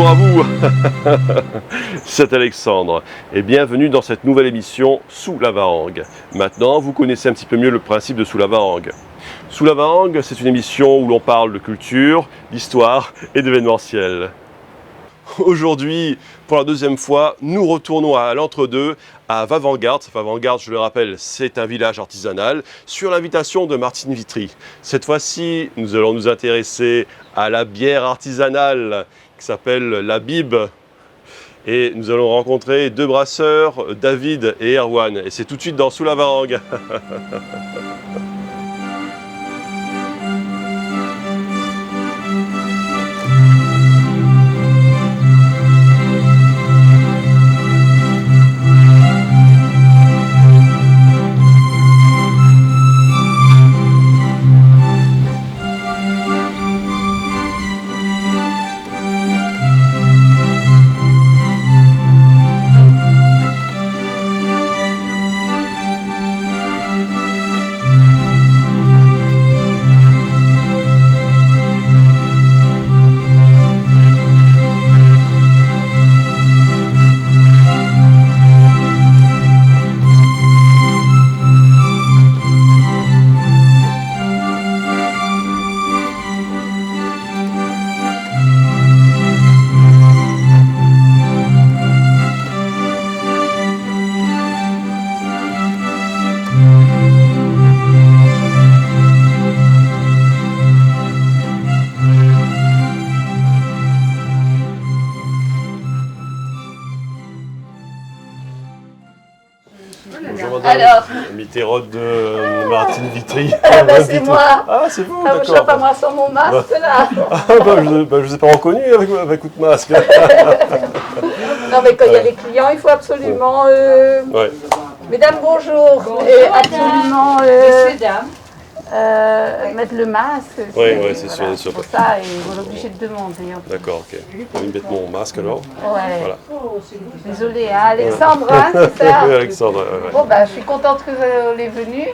Bonjour à vous, c'est Alexandre et bienvenue dans cette nouvelle émission Sous la Varangue. Maintenant, vous connaissez un petit peu mieux le principe de Sous la Varangue. Sous la Varangue, c'est une émission où l'on parle de culture, d'histoire et d'événementiel. Aujourd'hui, pour la deuxième fois, nous retournons à l'Entre-deux, à Vavangarde. Vavangarde, je le rappelle, c'est un village artisanal sur l'invitation de Martine Vitry. Cette fois-ci, nous allons nous intéresser à la bière artisanale qui s'appelle la Bib. Et nous allons rencontrer deux brasseurs, David et Erwan. Et c'est tout de suite dans Sous la Varangue. Bonjour madame, Alors, Mitterrand de Martine Vitry. c'est moi. Ah, c'est vous, Ah, je d'accord. vois pas moi sans mon masque là. Je vous ai pas reconnu avec votre masque. Non mais quand il y a les clients, il faut absolument... Ouais. Mesdames, bonjour. Absolument mettre le masque. Oui, c'est sûr, Voilà, c'est sûr. pour ça, et on est obligé de demander. En fait. D'accord, ok. Je vais mettre mon masque alors. Ouais. Voilà. Désolée, hein, Alexandre, hein, c'est ça. Oui, Alexandre. Ouais. Bon, bah, je suis contente que vous êtes venu.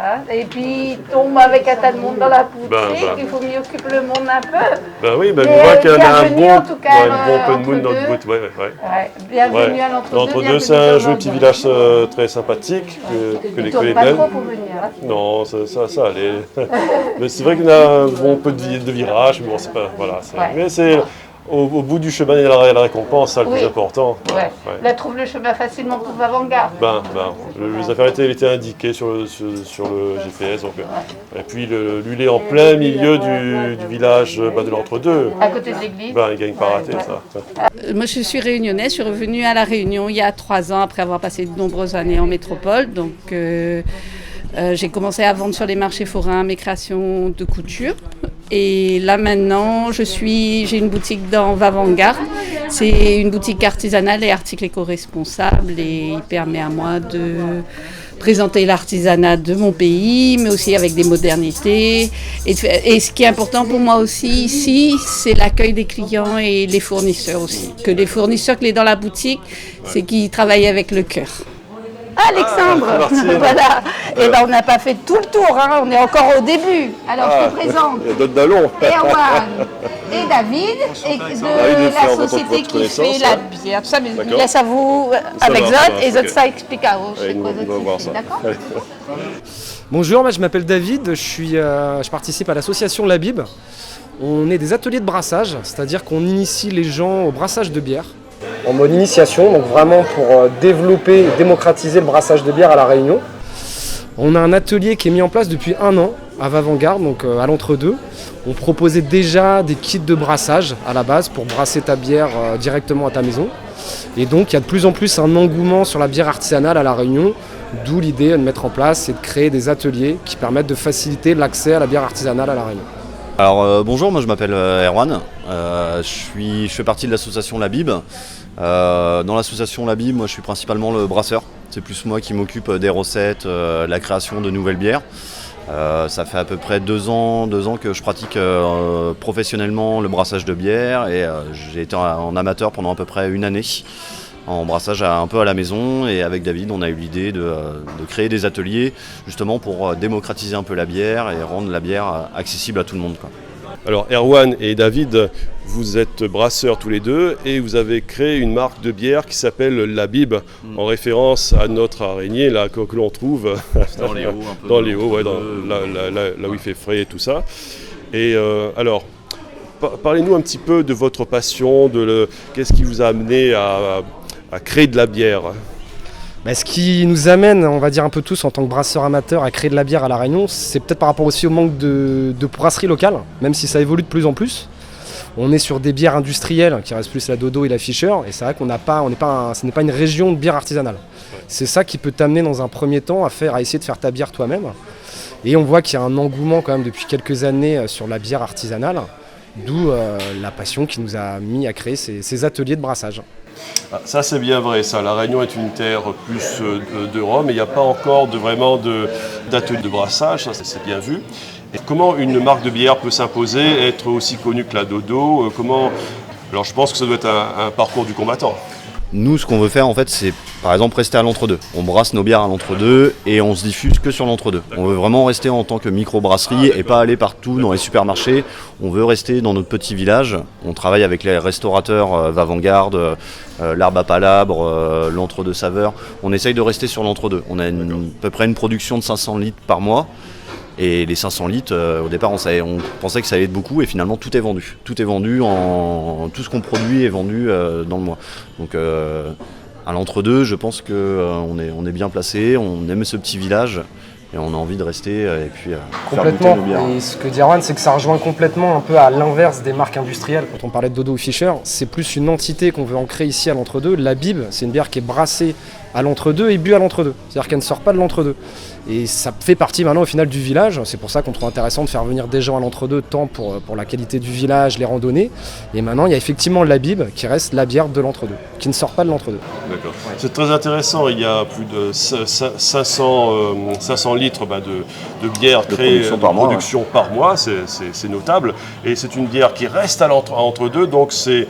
Hein, et puis, il tombe avec un tas de monde dans la boutique, il faut mieux occuper le monde un peu. Ben oui, ben, Mais, je vois qu'il y en a un bienvenue, bon, en tout cas, ouais, un bon peu de monde dans Entre-deux. le bout. Ouais. Ouais, bienvenue à l'Entre-deux. L'Entre-deux, c'est un joli petit village très sympathique que les pas belles. trop pour venir. Hein. Non, ça allait. Mais c'est vrai qu'il y a un bon peu de virages, mais bon, c'est pas. Voilà. Ouais. Mais c'est au bout du chemin, il y a la récompense, ça le plus important. Ouais. Là, trouve le chemin facilement pour Vavangarde. Les affaires étaient indiquées sur le GPS. Donc, et puis, lui, il est en plein milieu du village de l'Entre-deux. À côté de l'église. Il gagne pas raté, ça. Moi, je suis réunionnaise. Je suis revenue à La Réunion il y a 3 ans après avoir passé de nombreuses années en métropole. Donc, j'ai commencé à vendre sur les marchés forains mes créations de couture. Et là, maintenant, j'ai une boutique dans Vavangarde. C'est une boutique artisanale et articles éco-responsables. Et il permet à moi de présenter l'artisanat de mon pays, mais aussi avec des modernités. Et ce qui est important pour moi aussi ici, c'est l'accueil des clients et les fournisseurs aussi. Que les fournisseurs que les dans la boutique, c'est qu'ils travaillent avec le cœur. Alexandre, voilà. Et ben on n'a pas fait tout le tour, hein. On est encore au début. Alors je te présente Il y a d'autres ballons. Erwan et David, et de la société qui fait la bière. Ça, mais je laisse à vous avec Zod, et Zod ça explique à vous. Allez, on va voir ça. D'accord. Bonjour, je m'appelle David, je participe à l'association La Bib. On est des ateliers de brassage, c'est-à-dire qu'on initie les gens au brassage de bière. En mode initiation, donc vraiment pour développer et démocratiser le brassage de bière à La Réunion. On a un atelier qui est mis en place depuis 1 an à Vavangarde, donc à l'Entre-deux. On proposait déjà des kits de brassage à la base pour brasser ta bière directement à ta maison. Et donc il y a de plus en plus un engouement sur la bière artisanale à La Réunion, d'où l'idée de mettre en place et de créer des ateliers qui permettent de faciliter l'accès à la bière artisanale à La Réunion. Alors bonjour, moi je m'appelle Erwan, je fais partie de l'association La Bib. Dans l'association La Bib, moi je suis principalement le brasseur. C'est plus moi qui m'occupe des recettes, la création de nouvelles bières. Ça fait à peu près 2 ans que je pratique professionnellement le brassage de bière et j'ai été en amateur pendant à peu près 1 année en brassage un peu à la maison, et avec David on a eu l'idée de créer des ateliers justement pour démocratiser un peu la bière et rendre la bière accessible à tout le monde, quoi. Alors Erwan et David, vous êtes brasseurs tous les deux et vous avez créé une marque de bière qui s'appelle La Bib, en référence à notre araignée là, que l'on trouve Dans les hauts, un peu dans les hauts, ouais, là où il fait frais et tout ça. Et alors, parlez-nous un petit peu de votre passion, qu'est-ce qui vous a amené à créer de la bière? Ce qui nous amène, on va dire un peu tous en tant que brasseurs amateurs, à créer de la bière à La Réunion, c'est peut-être par rapport aussi au manque de brasseries locales, même si ça évolue de plus en plus. On est sur des bières industrielles qui restent plus la Dodo et la Fischer, et c'est vrai ce n'est pas une région de bière artisanale. C'est ça qui peut t'amener dans un premier temps à essayer de faire ta bière toi-même. Et on voit qu'il y a un engouement quand même depuis quelques années sur la bière artisanale, d'où la passion qui nous a mis à créer ces ateliers de brassage. Ça c'est bien vrai, ça. La Réunion est une terre plus de Rome et il n'y a pas encore vraiment d'atelier de brassage, ça c'est bien vu. Et comment une marque de bière peut s'imposer, être aussi connue que la Dodo? Alors je pense que ça doit être un parcours du combattant. Nous, ce qu'on veut faire, en fait, c'est par exemple rester à l'entre-deux. On brasse nos bières à l'entre-deux et on se diffuse que sur l'entre-deux. On veut vraiment rester en tant que micro-brasserie et pas aller partout dans les supermarchés. On veut rester dans notre petit village. On travaille avec les restaurateurs Vavangarde, l'Arbre à Palabre, l'Entre-deux Saveurs. On essaye de rester sur l'entre-deux. On a à peu près une production de 500 litres par mois. Et les 500 litres, au départ, on pensait que ça allait être beaucoup et finalement tout est vendu. Tout est vendu, tout ce qu'on produit est vendu dans le mois. Donc à l'entre-deux, je pense qu'on est bien placé, on aime ce petit village et on a envie de rester et puis complètement. Et ce que dit Erwan, c'est que ça rejoint complètement un peu à l'inverse des marques industrielles. Quand on parlait de Dodo ou Fischer, c'est plus une entité qu'on veut ancrer ici à l'entre-deux. La Bib, c'est une bière qui est brassée à l'entre-deux et bu à l'entre-deux. C'est-à-dire qu'elle ne sort pas de l'entre-deux. Et ça fait partie maintenant au final du village. C'est pour ça qu'on trouve intéressant de faire venir des gens à l'entre-deux, tant pour la qualité du village, les randonnées. Et maintenant, il y a effectivement la Bib qui reste la bière de l'entre-deux, qui ne sort pas de l'entre-deux. D'accord. Ouais. C'est très intéressant. Il y a plus de 500 litres de bière créée de production par mois. C'est notable. Et c'est une bière qui reste à l'entre-deux. Donc c'est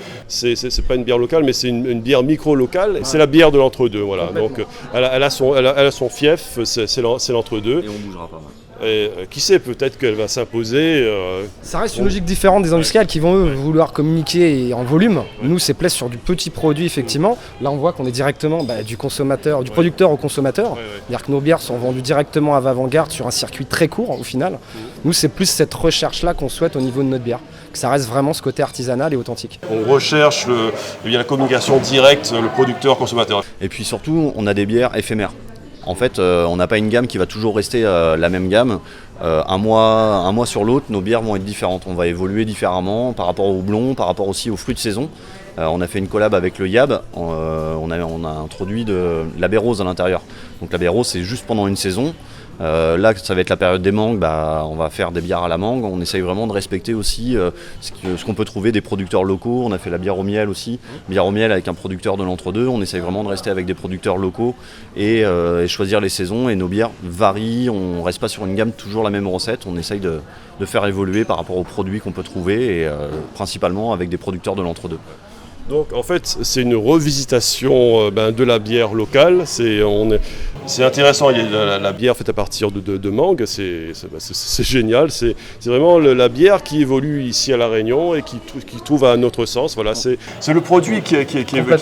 pas une bière locale, mais c'est une bière micro-locale. Ouais. C'est la bière de l'entre-deux. Voilà. Donc elle a son fief, c'est l'entre-deux. Et on bougera pas mal. Et, qui sait, peut-être qu'elle va s'imposer. Ça reste une logique différente des industriels qui vont eux vouloir communiquer en volume. Ouais. Nous, c'est plus sur du petit produit, effectivement. Là, on voit qu'on est directement du consommateur, du producteur au consommateur. C'est-à-dire que nos bières sont vendues directement à Vavangarde sur un circuit très court, au final. Nous, c'est plus cette recherche-là qu'on souhaite au niveau de notre bière. Que ça reste vraiment ce côté artisanal et authentique. On recherche la communication directe, le producteur-consommateur. Et puis surtout, on a des bières éphémères. En fait, on n'a pas une gamme qui va toujours rester la même gamme. Un mois sur l'autre, nos bières vont être différentes. On va évoluer différemment par rapport au houblon, par rapport aussi aux fruits de saison. On a fait une collab avec le Yab. On a introduit de la baie rose à l'intérieur. Donc la baie rose, c'est juste pendant une saison. Là, ça va être la période des mangues, on va faire des bières à la mangue. On essaye vraiment de respecter aussi ce qu'on peut trouver des producteurs locaux. On a fait la bière au miel aussi, bière au miel avec un producteur de l'entre-deux. On essaye vraiment de rester avec des producteurs locaux et choisir les saisons. Et nos bières varient, on ne reste pas sur une gamme toujours la même recette. On essaye de faire évoluer par rapport aux produits qu'on peut trouver et principalement avec des producteurs de l'entre-deux. Donc en fait, c'est une revisitation de la bière locale. C'est intéressant, il y a la bière faite à partir de mangue, c'est génial. C'est vraiment la bière qui évolue ici à La Réunion et qui trouve à notre sens. Voilà, c'est le produit qui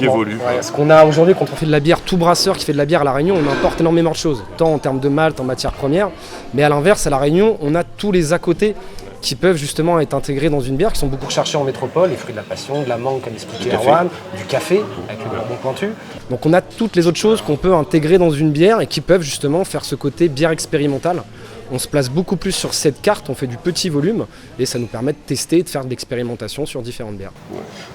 évolue. Ouais, ce qu'on a aujourd'hui, quand on fait de la bière, tout brasseur qui fait de la bière à La Réunion, on importe énormément de choses, tant en termes de malt, en matière première, mais à l'inverse, à La Réunion, on a tous les à côté qui peuvent justement être intégrés dans une bière, qui sont beaucoup recherchés en métropole, les fruits de la passion, de la mangue comme expliquait Erwan, du café avec le bourbon pointu. Donc on a toutes les autres choses qu'on peut intégrer dans une bière et qui peuvent justement faire ce côté bière expérimentale. On se place beaucoup plus sur cette carte, on fait du petit volume et ça nous permet de tester et de faire de l'expérimentation sur différentes bières.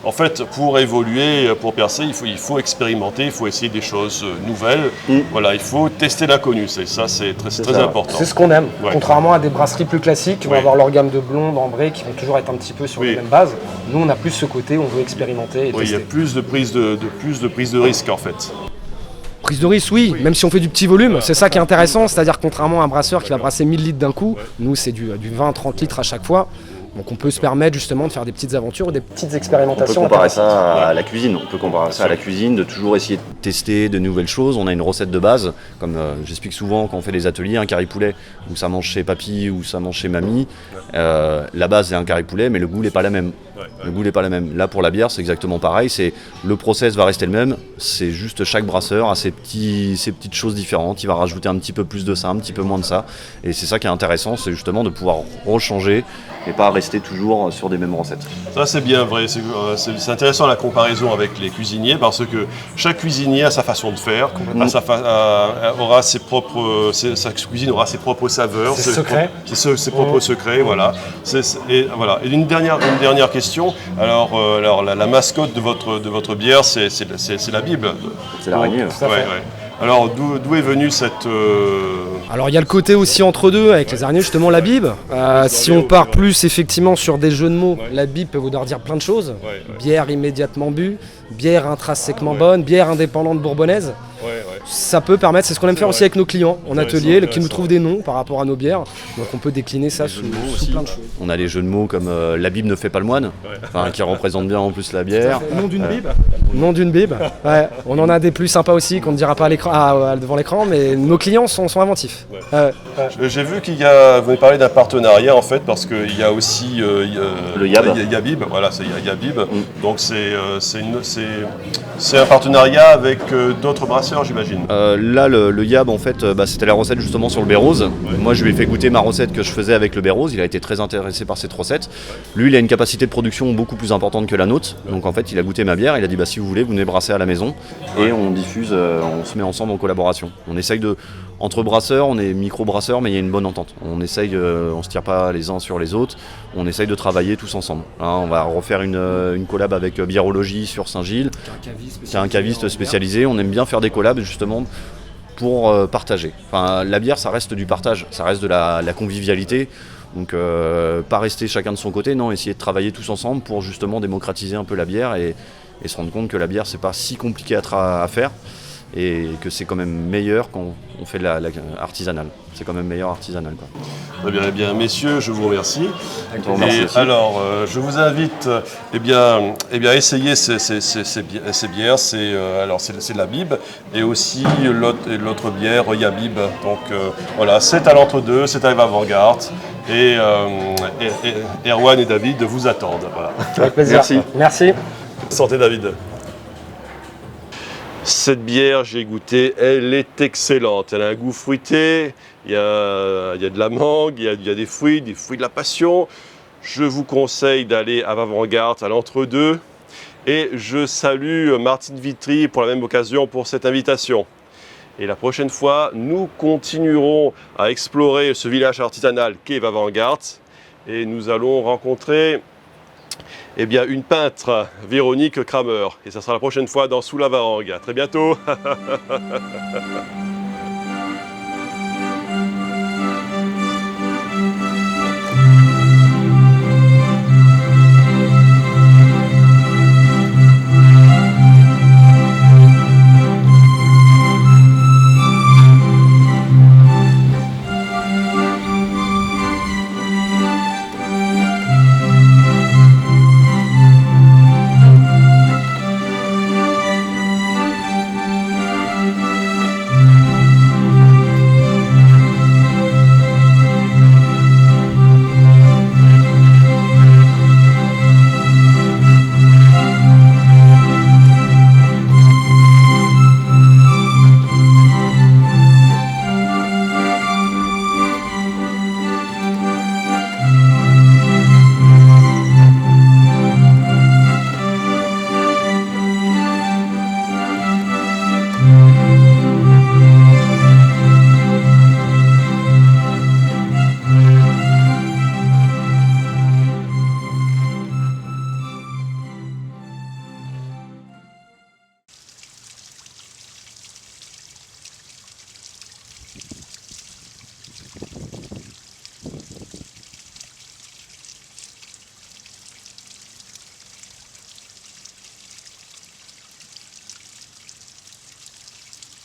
En fait, pour évoluer, pour percer, il faut expérimenter, il faut essayer des choses nouvelles. Voilà, il faut tester l'inconnu, c'est très important. C'est ce qu'on aime, contrairement à des brasseries plus classiques qui vont avoir leur gamme de blondes, ambrées, qui vont toujours être un petit peu sur les mêmes bases. Nous, on a plus ce côté, on veut expérimenter et tester. Il y a plus de prise de risque en fait. Prise de risque, oui, même si on fait du petit volume, c'est ça qui est intéressant, c'est-à-dire contrairement à un brasseur qui va brasser 1000 litres d'un coup, nous c'est du 20-30 litres à chaque fois, Donc on peut se permettre justement de faire des petites aventures ou des petites On peut expérimentations. comparer ça à la cuisine. On peut comparer ça à la cuisine, de toujours essayer de tester de nouvelles choses. On a une recette de base, comme j'explique souvent quand on fait des ateliers, un curry poulet, où ça mange chez papy ou ça mange chez mamie. La base c'est un curry poulet, mais le goût n'est pas la même. Le goût n'est pas la même. Là pour la bière c'est exactement pareil. Le process va rester le même. C'est juste chaque brasseur a ses petites choses différentes. Il va rajouter un petit peu plus de ça, un petit peu moins de ça. Et c'est ça qui est intéressant, c'est justement de pouvoir rechanger et pas rester toujours sur des mêmes recettes. Ça c'est bien vrai, c'est intéressant la comparaison avec les cuisiniers parce que chaque cuisinier a sa façon de faire, aura sa cuisine aura ses propres saveurs, ses propres secrets, voilà. Et une dernière question, alors la mascotte de votre bière c'est la Bible. C'est l'araignée. Alors d'où est venue cette... Alors il y a le côté aussi entre deux avec les araignées, justement la Bible. Si on part plus effectivement sur des jeux de mots, la Bible peut vouloir dire plein de choses. Bière immédiatement bue, bière intrinsèquement bonne, bière indépendante bourbonnaise. Ça peut permettre, c'est ce qu'on aime faire aussi avec nos clients en atelier, qui nous trouvent des noms par rapport à nos bières. Donc on peut décliner ça sous plein de choses. On a les jeux de mots comme la Bible ne fait pas le moine, qui représente bien en plus la bière. Nom d'une Bible. Nom d'une Bible. Ouais. On en a des plus sympas aussi qu'on ne dira pas devant l'écran, mais nos clients sont inventifs. J'ai vu qu'il y a, vous m'avez parlé d'un partenariat en fait, parce qu'il y a aussi le Yab. Yabib, voilà, c'est Yabib. Donc c'est un partenariat avec d'autres brasseurs, j'imagine. Là, le Yab, en fait, c'était la recette justement sur le Bérose. Moi, je lui ai fait goûter ma recette que je faisais avec le Bérose. Il a été très intéressé par cette recette. Lui, il a une capacité de production beaucoup plus importante que la nôtre. Donc, en fait, il a goûté ma bière. Il a dit, si vous voulez, vous venez brasser à la maison. Et on diffuse, on se met ensemble en collaboration. On essaye entre brasseurs, on est micro-brasseurs, mais il y a une bonne entente. On essaye, on se tire pas les uns sur les autres. On essaye de travailler tous ensemble. On va refaire une collab avec Biérologie sur Saint-Gilles, qui est un caviste spécialisé. On aime bien faire des collabs justement pour partager. La bière, ça reste du partage, ça reste de la convivialité. Donc pas rester chacun de son côté, non, essayer de travailler tous ensemble pour justement démocratiser un peu la bière et se rendre compte que la bière, c'est pas si compliqué à faire. Et que c'est quand même meilleur quand on fait la artisanale. C'est quand même meilleur artisanal, quoi. Très bien, messieurs, je vous remercie. Merci. Alors, je vous invite à essayer ces bières. C'est de la Bib et aussi l'autre bière, Yabib. Donc voilà, c'est à l'entre-deux, c'est à Avant-Garde. Et Erwan et David vous attendent. Voilà. Avec plaisir. Merci. Santé, David. Cette bière, j'ai goûté, elle est excellente. Elle a un goût fruité, il y a de la mangue, il y a des fruits de la passion. Je vous conseille d'aller à Avant-Garde, à l'entre-deux. Et je salue Martine Vitry pour la même occasion pour cette invitation. Et la prochaine fois, nous continuerons à explorer ce village artisanal qu'est Avant-Garde. Et nous allons rencontrer une peintre, Véronique Kramer. Et ça sera la prochaine fois dans Sous la Varangue. À très bientôt.